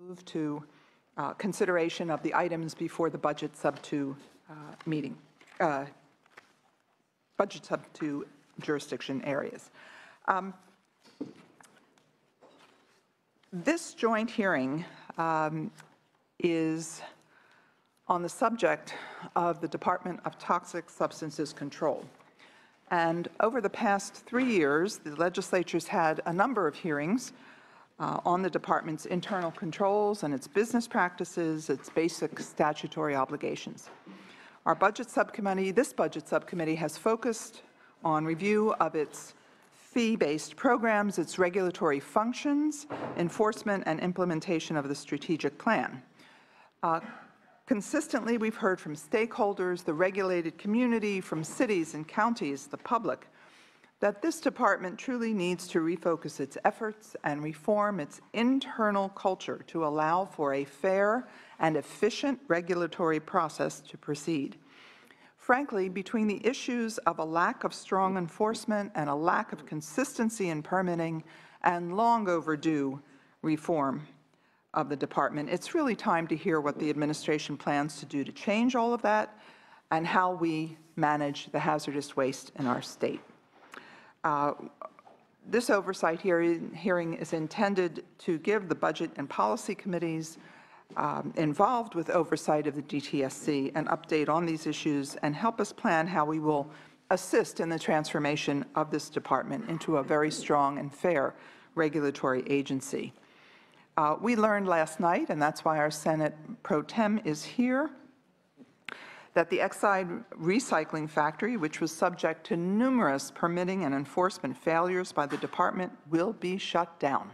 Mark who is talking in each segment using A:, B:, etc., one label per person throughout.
A: Move to consideration of the items before the Budget Sub-2 meeting, Budget Sub-2 jurisdiction areas. This joint hearing is on the subject of the Department of Toxic Substances Control. And over the past 3 years, the legislature's had a number of hearings on the department's internal controls and its business practices, its basic statutory obligations. Our budget subcommittee, this budget subcommittee, has focused on review of its fee-based programs, its regulatory functions, enforcement and implementation of the strategic plan. Consistently, we've heard from stakeholders, the regulated community, from cities and counties, the public, that this department truly needs to refocus its efforts and reform its internal culture to allow for a fair and efficient regulatory process to proceed. Frankly, between the issues of a lack of strong enforcement and a lack of consistency in permitting and long overdue reform of the department, it's really time to hear what the administration plans to do to change all of that and how we manage the hazardous waste in our state. This oversight hearing is intended to give the Budget and Policy Committees involved with oversight of the DTSC an update on these issues and help us plan how we will assist in the transformation of this department into a very strong and fair regulatory agency. We learned last night, and that's why our Senate Pro Tem is here, that the Exide recycling factory, which was subject to numerous permitting and enforcement failures by the department, will be shut down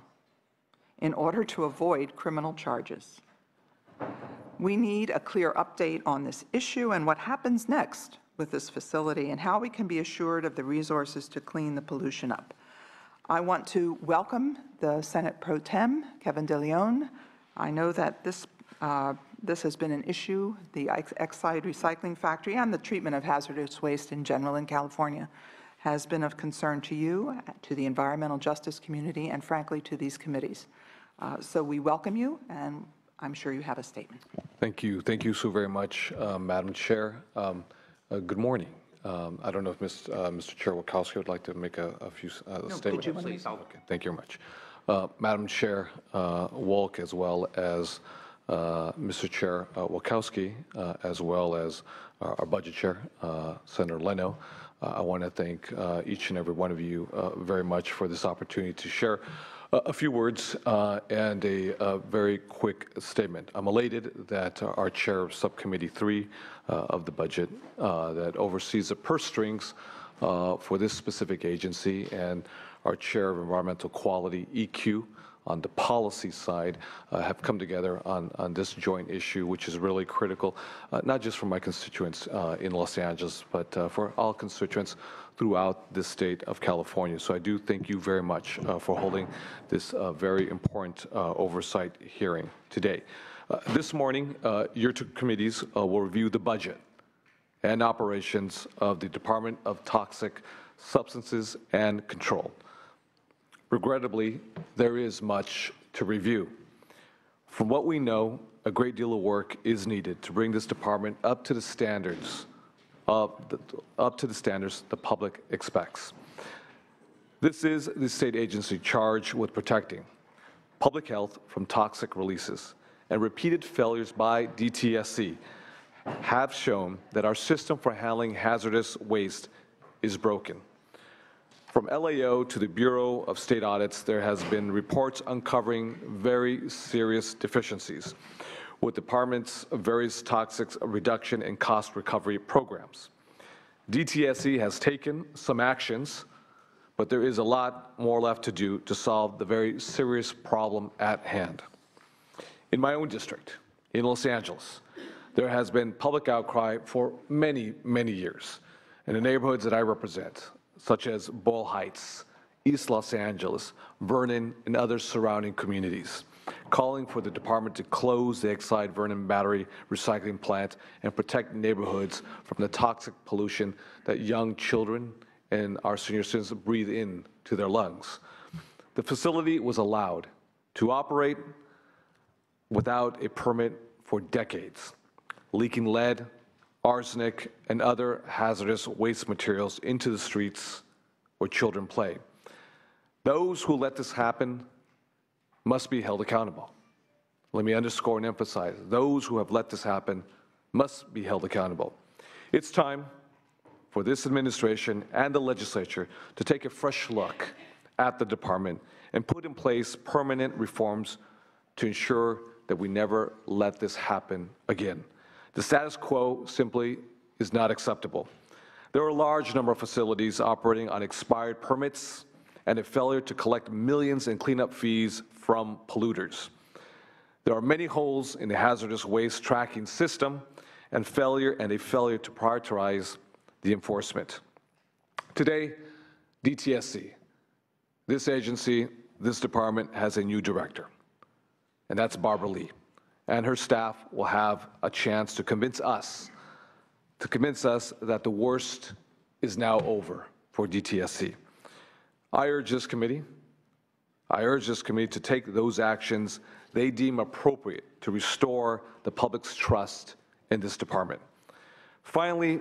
A: in order to avoid criminal charges. We need a clear update on this issue and what happens next with this facility and how we can be assured of the resources to clean the pollution up. I want to welcome the Senate Pro Tem, Kevin DeLeon. I know that this has been an issue, the Exide recycling factory and the treatment of hazardous waste in general in California has been of concern to you, to the environmental justice community, and frankly to these committees. So we welcome you, and I'm sure you have a statement. Thank you.
B: Thank you so very much, Madam Chair. Good morning. I don't know if Mr. Chair Wachowski would like to make a few statements.
A: Please.
B: Okay, thank you very much. Madam Chair Wolk, as well as Mr. Chair Wachowski, as well as our Budget Chair, Senator Leno, I want to thank each and every one of you very much for this opportunity to share a few words and a very quick statement. I'm elated that our chair of Subcommittee 3 of the budget that oversees the purse strings for this specific agency and our chair of Environmental Quality, EQ, on the policy side have come together on this joint issue, which is really critical, not just for my constituents in Los Angeles, but for all constituents throughout the state of California. So I do thank you very much for holding this very important oversight hearing today. This morning, your two committees will review the budget and operations of the Department of Toxic Substances and Control. Regrettably, there is much to review. From what we know, a great deal of work is needed to bring this department up to the standards the public expects. This is the state agency charged with protecting public health from toxic releases, and repeated failures by DTSC have shown that our system for handling hazardous waste is broken. From LAO to the Bureau of State Audits, there has been reports uncovering very serious deficiencies with departments' various toxic reduction and cost recovery programs. DTSC has taken some actions, but there is a lot more left to do to solve the very serious problem at hand. In my own district, in Los Angeles, there has been public outcry for many, many years in the neighborhoods that I represent, such as Boyle Heights, East Los Angeles, Vernon, and other surrounding communities, calling for the department to close the Exide Vernon battery recycling plant and protect neighborhoods from the toxic pollution that young children and our senior citizens breathe in to their lungs. The facility was allowed to operate without a permit for decades, leaking lead, arsenic, and other hazardous waste materials into the streets where children play. Those who let this happen must be held accountable. Let me underscore and emphasize, those who have let this happen must be held accountable. It's time for this administration and the legislature to take a fresh look at the department and put in place permanent reforms to ensure that we never let this happen again. The status quo simply is not acceptable. There are a large number of facilities operating on expired permits and a failure to collect millions in cleanup fees from polluters. There are many holes in the hazardous waste tracking system and a failure to prioritize the enforcement. Today, DTSC, this agency, this department has a new director, and that's Barbara Lee. And her staff will have a chance to convince us that the worst is now over for DTSC. I urge this committee to take those actions they deem appropriate to restore the public's trust in this department. Finally,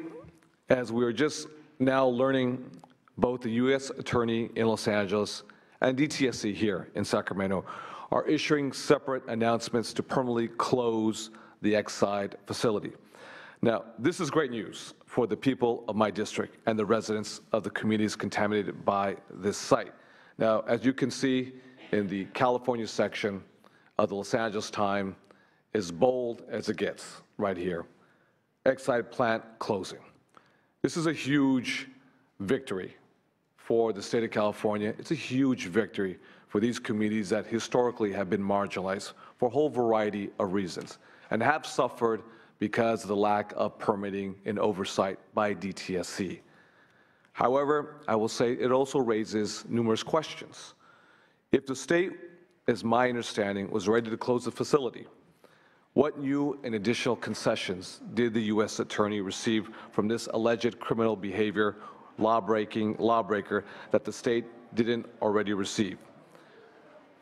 B: as we are just now learning, both the U.S. Attorney in Los Angeles and DTSC here in Sacramento are issuing separate announcements to permanently close the Exide facility. Now, this is great news for the people of my district and the residents of the communities contaminated by this site. Now, as you can see in the California section of the Los Angeles Times, as bold as it gets right here, Exide plant closing. This is a huge victory for the state of California. It's a huge victory for these communities that historically have been marginalized for a whole variety of reasons and have suffered because of the lack of permitting and oversight by DTSC. However, I will say it also raises numerous questions. If the state, as my understanding, was ready to close the facility, what new and additional concessions did the U.S. Attorney receive from this alleged criminal behavior lawbreaker that the state didn't already receive?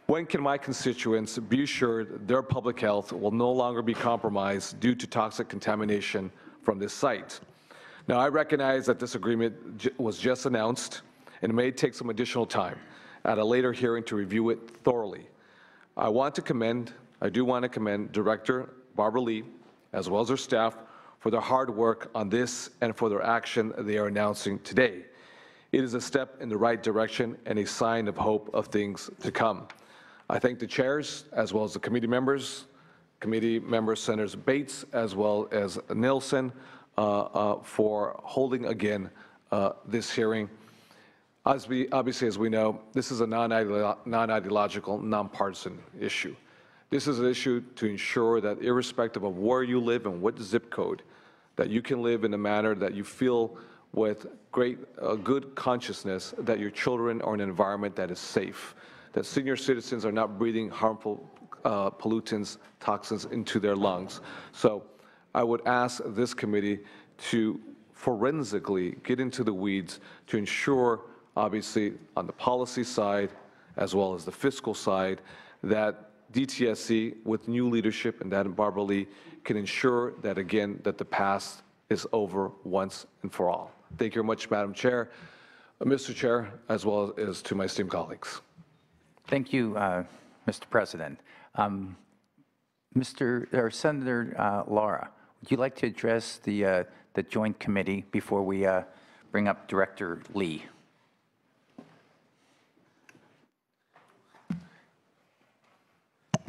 B: When can my constituents be assured their public health will no longer be compromised due to toxic contamination from this site? Now, I recognize that this agreement was just announced and it may take some additional time at a later hearing to review it thoroughly. I do want to commend Director Barbara Lee, as well as her staff, for their hard work on this and for their action they are announcing today. It is a step in the right direction and a sign of hope of things to come. I thank the chairs, as well as the committee members, Senators Bates, as well as Nielsen, for holding again this hearing. Obviously, as we know, this is a non-ideological, nonpartisan issue. This is an issue to ensure that irrespective of where you live and what zip code, that you can live in a manner that you feel with good consciousness that your children are in an environment that is safe, that senior citizens are not breathing harmful pollutants, toxins into their lungs. So I would ask this committee to forensically get into the weeds to ensure, obviously, on the policy side, as well as the fiscal side, that DTSC, with new leadership and that in Barbara Lee, can ensure that, again, that the past is over once and for all. Thank you very much, Madam Chair, Mr. Chair, as well as to my esteemed colleagues.
C: Thank you, Mr. President. Senator Lara, would you like to address the Joint Committee before we bring up Director Lee?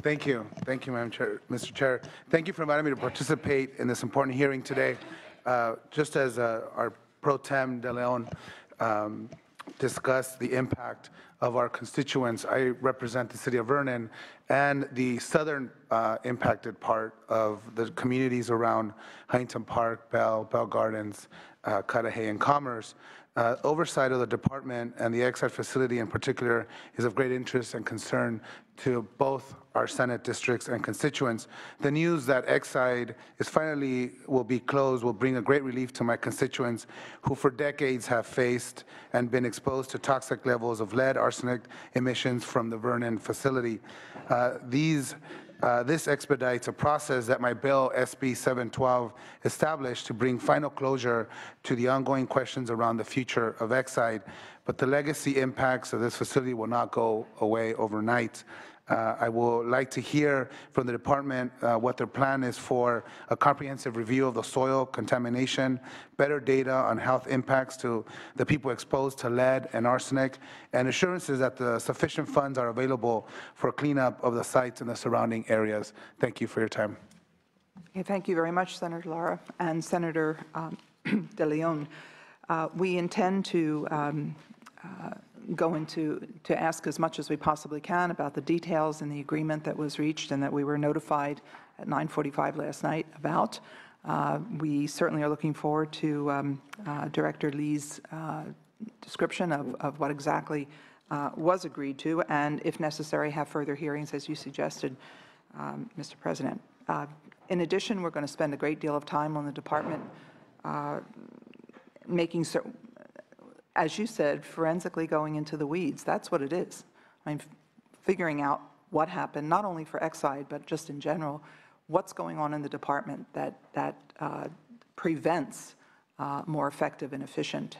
D: Thank you, Madam Chair, Mr. Chair. Thank you for inviting me to participate in this important hearing today. Just as our Pro Tem De Leon discussed the impact of our constituents, I represent the city of Vernon and the southern impacted part of the communities around Huntington Park, Bell Gardens, Cudahy, and Commerce. Oversight of the department and the Exide facility in particular is of great interest and concern to both our Senate districts and constituents. The news that Exide will be closed will bring a great relief to my constituents who for decades have faced and been exposed to toxic levels of lead, arsenic emissions from the Vernon facility. These This expedites a process that my bill, SB 712, established to bring final closure to the ongoing questions around the future of Exide, but the legacy impacts of this facility will not go away overnight. I would like to hear from the department what their plan is for a comprehensive review of the soil contamination, better data on health impacts to the people exposed to lead and arsenic, and assurances that the sufficient funds are available for cleanup of the sites in the surrounding areas. Thank you for your time.
A: Okay, thank you very much, Senator Lara and Senator De Leon. We intend to to ask as much as we possibly can about the details in the agreement that was reached and that we were notified at 9:45 last night about. We certainly are looking forward to Director Lee's description of what exactly was agreed to, and if necessary, have further hearings, as you suggested, Mr. President. In addition, we're going to spend a great deal of time on the department making certain, as you said, forensically going into the weeds. That's what it is. I mean, figuring out what happened, not only for Exide, but just in general, what's going on in the department that prevents more effective and efficient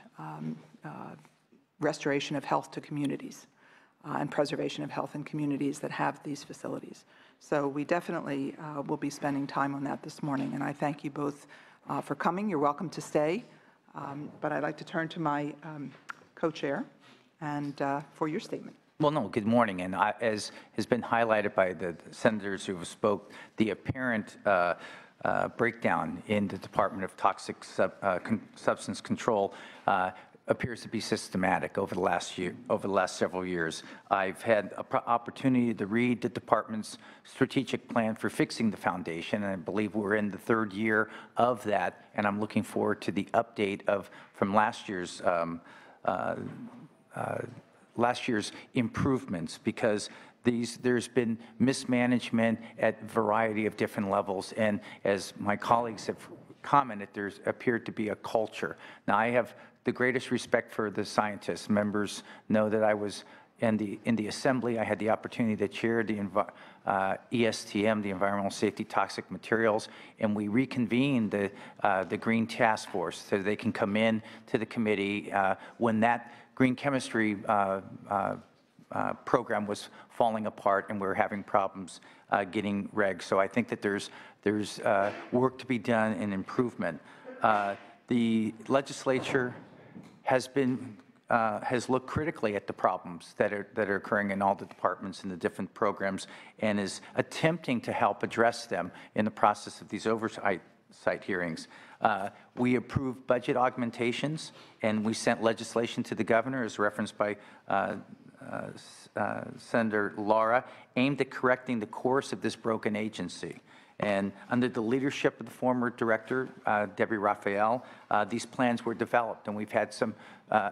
A: restoration of health to communities and preservation of health in communities that have these facilities. So we definitely will be spending time on that this morning, and I thank you both for coming. You're welcome to stay. But I'd like to turn to my co-chair and for your statement.
C: Well, no, good morning. And as has been highlighted by the senators who have spoke, the apparent breakdown in the Department of Toxic Substance Control appears to be systematic over the last several years. I've had an opportunity to read the department's strategic plan for fixing the foundation, and I believe we're in the third year of that, and I'm looking forward to the update from last year's improvements, because there's been mismanagement at a variety of different levels, and as my colleagues have commented, there's appeared to be a culture. Now, I have the greatest respect for the scientists. Members know that I was in the assembly. I had the opportunity to chair the ESTM, the Environmental Safety Toxic Materials, and we reconvened the Green Task Force so they can come in to the committee when that green chemistry program was falling apart and we were having problems getting regs. So I think that there's work to be done and improvement. The legislature has looked critically at the problems that are occurring in all the departments and the different programs, and is attempting to help address them in the process of these oversight hearings. We approved budget augmentations, and we sent legislation to the governor, as referenced by Senator Lara, aimed at correcting the course of this broken agency. And under the leadership of the former director, Debbie Raphael, these plans were developed, and we've had some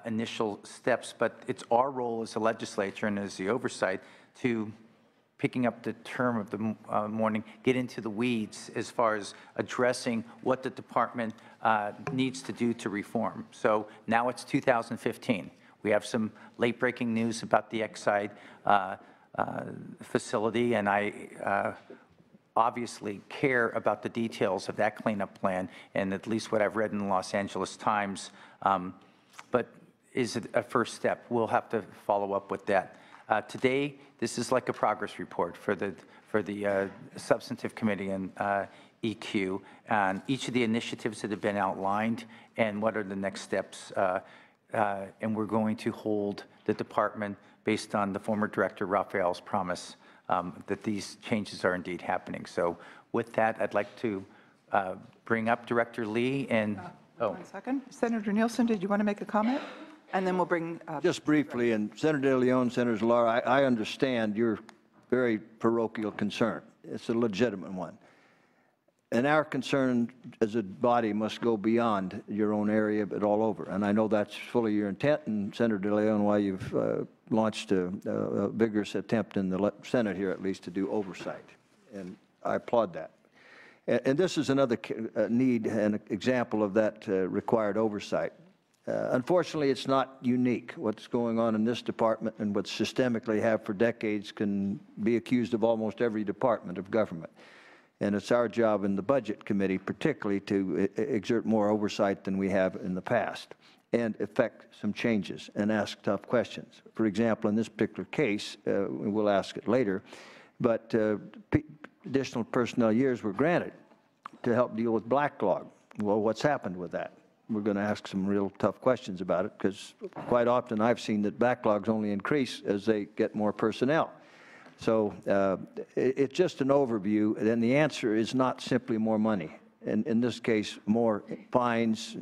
C: initial steps, but it's our role as a legislature and as the oversight to, picking up the term of the morning, get into the weeds as far as addressing what the department needs to do to reform. So now it's 2015. We have some late-breaking news about the Exide facility, and I obviously care about the details of that cleanup plan, and at least what I've read in the Los Angeles Times, but is it a first step? We'll have to follow up with that. Today, this is like a progress report for the Substantive Committee and EQ, and each of the initiatives that have been outlined and what are the next steps, and we're going to hold the department based on the former director Raphael's promise that these changes are indeed happening. So with that, I'd like to bring up Director Lee and,
A: 1 second. Senator Nielsen, did you want to make a comment? And then we'll bring
E: just briefly, and Senator De Leon, Senator Lara, I understand your very parochial concern. It's a legitimate one. And our concern as a body must go beyond your own area, but all over. And I know that's fully your intent, and Senator De Leon, why you've launched a vigorous attempt in the Senate here, at least, to do oversight. And I applaud that. And this is another need and example of that required oversight. Unfortunately, it's not unique. What's going on in this department and what systemically have for decades can be accused of almost every department of government. And it's our job in the Budget Committee particularly to exert more oversight than we have in the past and effect some changes and ask tough questions. For example, in this particular case, we'll ask it later, but additional personnel years were granted to help deal with backlog. Well, what's happened with that? We're going to ask some real tough questions about it because quite often I've seen that backlogs only increase as they get more personnel. So it's just an overview, and the answer is not simply more money. And in this case, more fines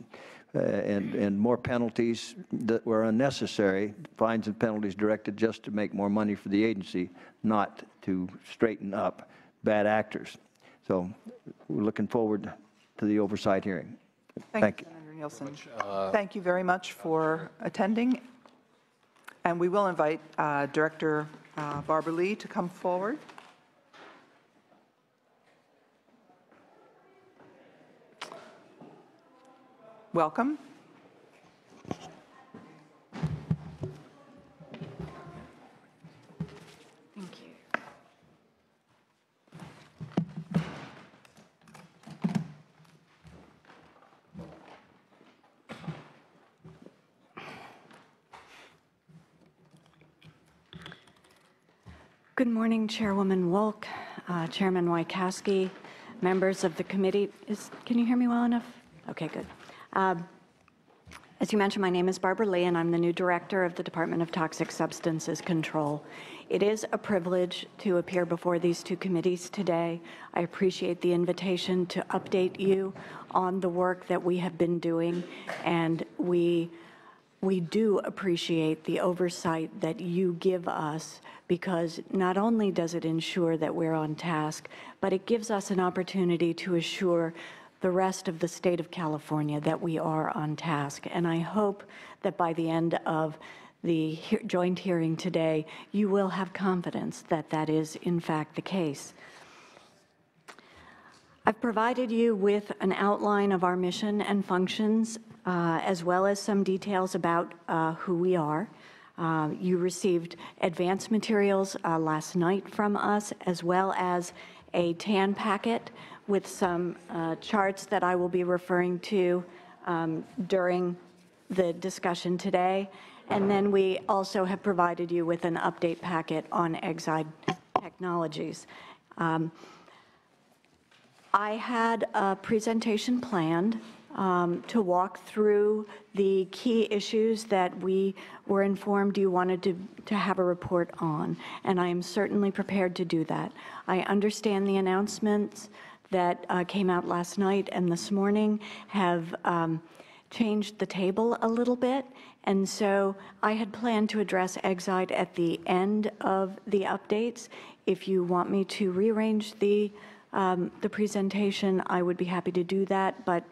E: and more penalties that were unnecessary, fines and penalties directed just to make more money for the agency, not to straighten up bad actors. So we're looking forward to the oversight hearing. Thank you.
A: Senator Nielsen. Thank you very much for attending. And we will invite Director Barbara Lee to come forward. Welcome.
F: Thank you. Good morning, Chairwoman Wolk, Chairman Wojciechowski, members of the committee. Can you hear me well enough? Okay, good. As you mentioned, my name is Barbara Lee, and I'm the new director of the Department of Toxic Substances Control. It is a privilege to appear before these two committees today. I appreciate the invitation to update you on the work that we have been doing, and we do appreciate the oversight that you give us, because not only does it ensure that we're on task, but it gives us an opportunity to assure the rest of the state of California that we are on task. And I hope that by the end of the joint hearing today, you will have confidence that that is in fact the case. I've provided you with an outline of our mission and functions, as well as some details about who we are. You received advanced materials last night from us, as well as a TAN packet with some charts that I will be referring to during the discussion today. And then we also have provided you with an update packet on Exide Technologies. I had a presentation planned to walk through the key issues that we were informed you wanted to have a report on, and I am certainly prepared to do that. I understand the announcements that came out last night and this morning have changed the table a little bit, and so I had planned to address Exide at the end of the updates. If you want me to rearrange the presentation, I would be happy to do that, but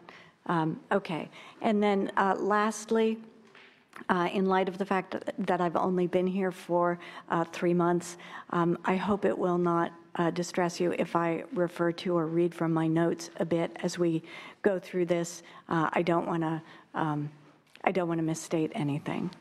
F: okay. And then lastly, in light of the fact that I've only been here for 3 months, I hope it will not distress you if I refer to or read from my notes a bit as we go through this. I don't want to misstate anything.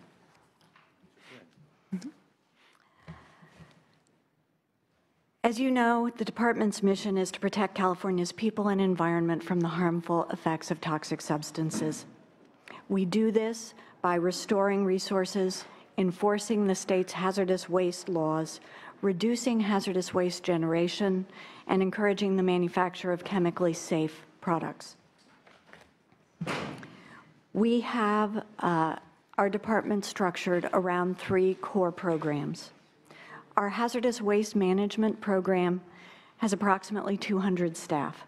F: As you know, the department's mission is to protect California's people and environment from the harmful effects of toxic substances. We do this by restoring resources, enforcing the state's hazardous waste laws, reducing hazardous waste generation, and encouraging the manufacture of chemically safe products. We have our department structured around 3 core programs. Our hazardous waste management program has approximately 200 staff.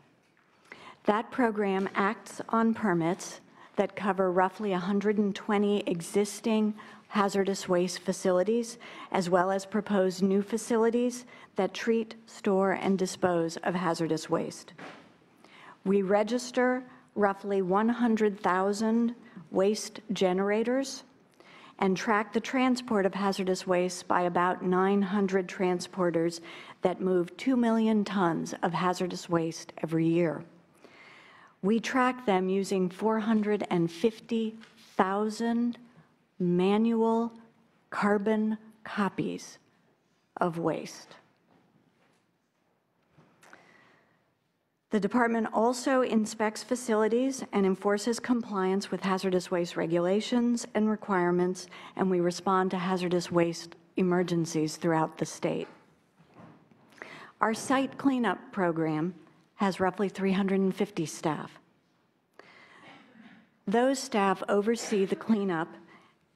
F: That program acts on permits that cover roughly 120 existing hazardous waste facilities, as well as proposed new facilities that treat, store, and dispose of hazardous waste. We register roughly 100,000 waste generators and track the transport of hazardous waste by about 900 transporters that move 2 million tons of hazardous waste every year. We track them using 450 1,000 manual carbon copies of waste. The department also inspects facilities and enforces compliance with hazardous waste regulations and requirements, and we respond to hazardous waste emergencies throughout the state. Our site cleanup program has roughly 350 staff. Those staff oversee the cleanup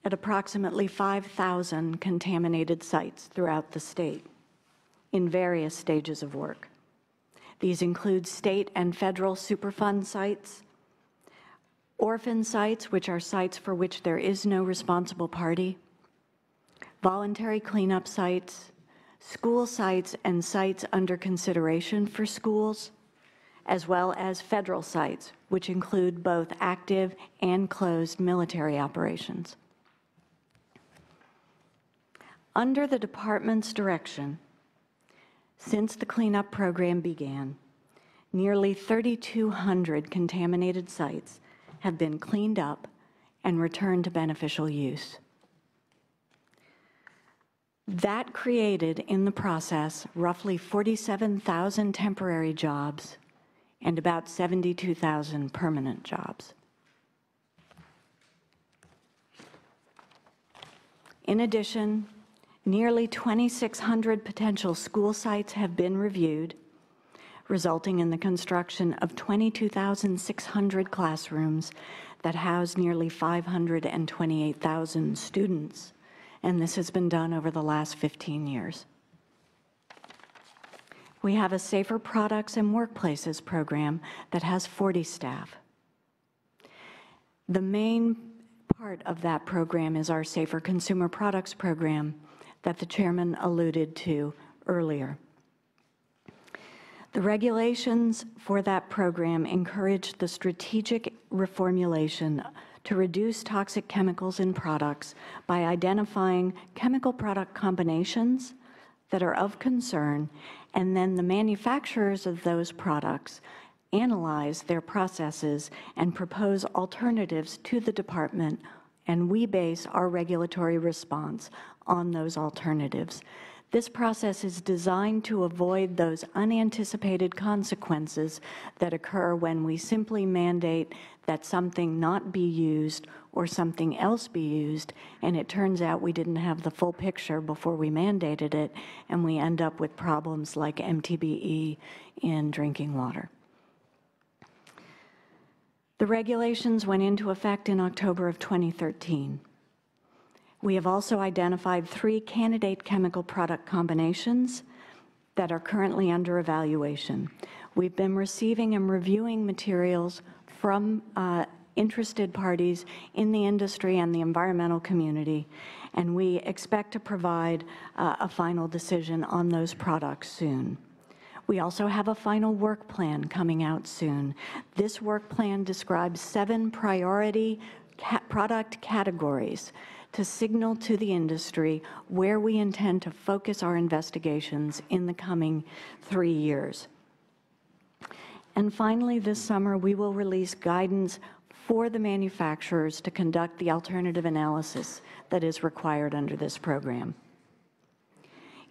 F: at approximately 5,000 contaminated sites throughout the state in various stages of work. These include state and federal Superfund sites, orphan sites, which are sites for which there is no responsible party, voluntary cleanup sites, school sites and sites under consideration for schools, as well as federal sites, which include both active and closed military operations. Under the department's direction, since the cleanup program began, nearly 3,200 contaminated sites have been cleaned up and returned to beneficial use. That created, in the process, roughly 47,000 temporary jobs and about 72,000 permanent jobs. In addition, nearly 2,600 potential school sites have been reviewed, resulting in the construction of 22,600 classrooms that house nearly 528,000 students, and this has been done over the last 15 years. We have a Safer Products and Workplaces program that has 40 staff. The main part of that program is our Safer Consumer Products program that the chairman alluded to earlier. The regulations for that program encourage the strategic reformulation to reduce toxic chemicals in products by identifying chemical product combinations that are of concern, and then the manufacturers of those products analyze their processes and propose alternatives to the department, and we base our regulatory response on those alternatives. This process is designed to avoid those unanticipated consequences that occur when we simply mandate that something not be used or something else be used, and it turns out we didn't have the full picture before we mandated it, and we end up with problems like MTBE in drinking water. The regulations went into effect in October of 2013. We have also identified 3 candidate chemical product combinations that are currently under evaluation. We've been receiving and reviewing materials from interested parties in the industry and the environmental community, and we expect to provide a final decision on those products soon. We also have a final work plan coming out soon. This work plan describes 7 priority product categories to signal to the industry where we intend to focus our investigations in the coming 3 years. And finally, this summer, we will release guidance for the manufacturers to conduct the alternative analysis that is required under this program.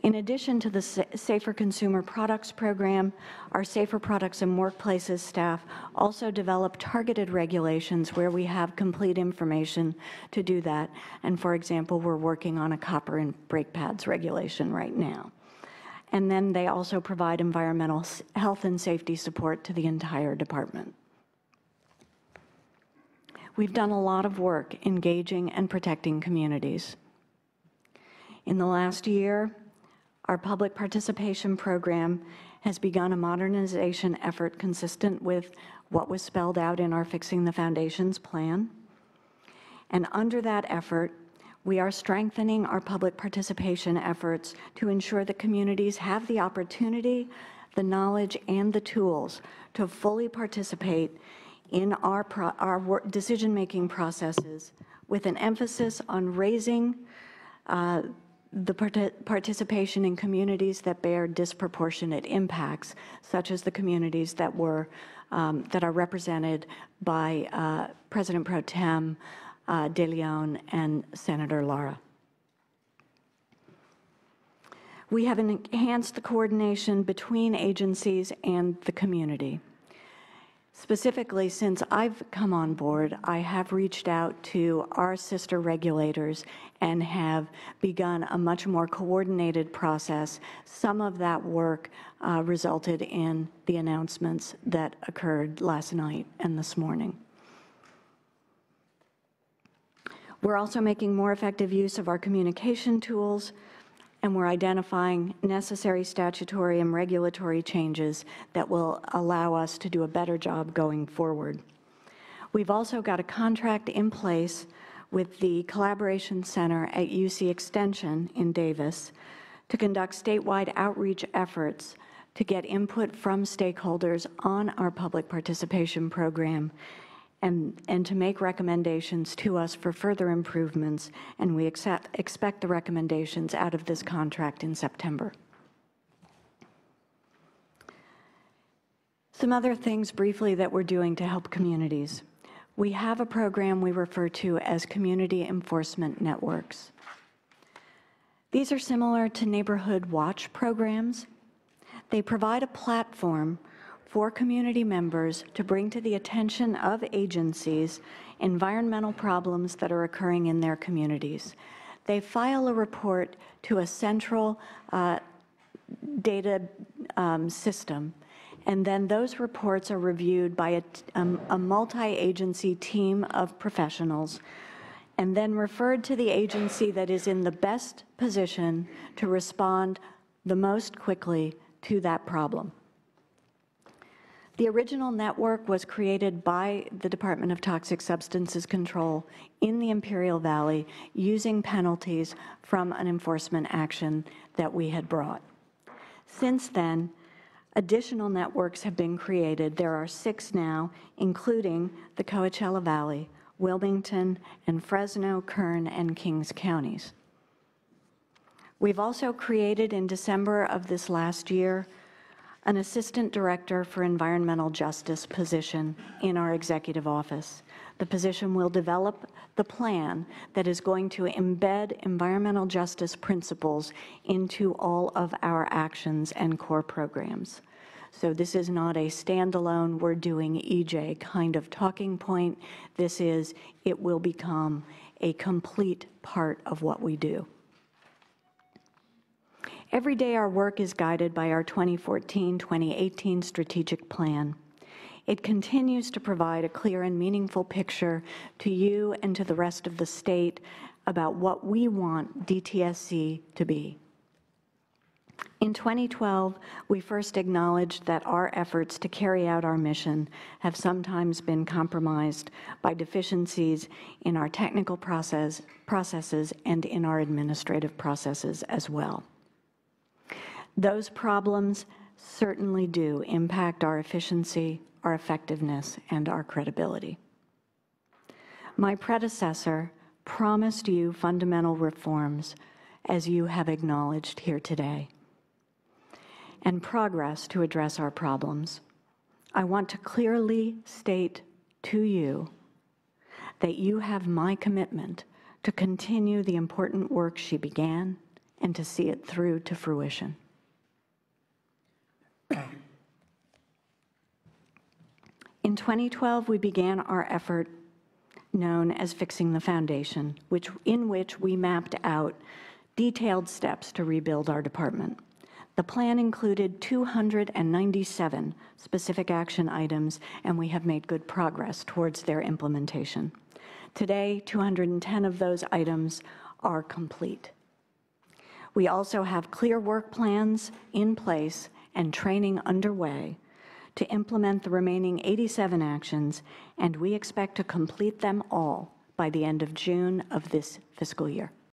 F: In addition to the Safer Consumer Products program, our Safer Products and Workplaces staff also develop targeted regulations where we have complete information to do that. And for example, we're working on a copper in brake pads regulation right now. And then they also provide environmental health and safety support to the entire department. We've done a lot of work engaging and protecting communities. In the last year, our public participation program has begun a modernization effort consistent with what was spelled out in our Fixing the Foundations plan. And under that effort, we are strengthening our public participation efforts to ensure that communities have the opportunity, the knowledge, and the tools to fully participate in our decision-making processes, with an emphasis on raising the participation in communities that bear disproportionate impacts, such as the communities that are represented by President Pro Tem De Leon and Senator Lara. We have enhanced the coordination between agencies and the community. Specifically, since I've come on board, I have reached out to our sister regulators and have begun a much more coordinated process. Some of that work resulted in the announcements that occurred last night and this morning. We're also making more effective use of our communication tools, and we're identifying necessary statutory and regulatory changes that will allow us to do a better job going forward. We've also got a contract in place with the Collaboration Center at UC Extension in Davis to conduct statewide outreach efforts to get input from stakeholders on our public participation program and to make recommendations to us for further improvements, and we expect the recommendations out of this contract in September. Some other things briefly that we're doing to help communities. We have a program we refer to as community enforcement networks. These are similar to neighborhood watch programs. They provide a platform for community members to bring to the attention of agencies environmental problems that are occurring in their communities. They file a report to a central data system, and then those reports are reviewed by a multi-agency team of professionals and then referred to the agency that is in the best position to respond the most quickly to that problem. The original network was created by the Department of Toxic Substances Control in the Imperial Valley using penalties from an enforcement action that we had brought. Since then, additional networks have been created. There are 6 now, including the Coachella Valley, Wilmington, and Fresno, Kern, and Kings counties. We've also created in December of this last year an Assistant Director for Environmental Justice position in our executive office. The position will develop the plan that is going to embed environmental justice principles into all of our actions and core programs. So this is not a standalone, we're doing EJ kind of talking point. This is, it will become a complete part of what we do. Every day our work is guided by our 2014-2018 strategic plan. It continues to provide a clear and meaningful picture to you and to the rest of the state about what we want DTSC to be. In 2012, we first acknowledged that our efforts to carry out our mission have sometimes been compromised by deficiencies in our technical processes and in our administrative processes as well. Those problems certainly do impact our efficiency, our effectiveness, and our credibility. My predecessor promised you fundamental reforms, as you have acknowledged here today, and progress to address our problems. I want to clearly state to you that you have my commitment to continue the important work she began and to see it through to fruition. In 2012, we began our effort known as Fixing the Foundation, in which we mapped out detailed steps to rebuild our department. The plan included 297 specific action items, and we have made good progress towards their implementation. Today, 210 of those items are complete. We also have clear work plans in place and training underway to implement the remaining 87 actions, and we expect to complete them all by the end of June of this fiscal year.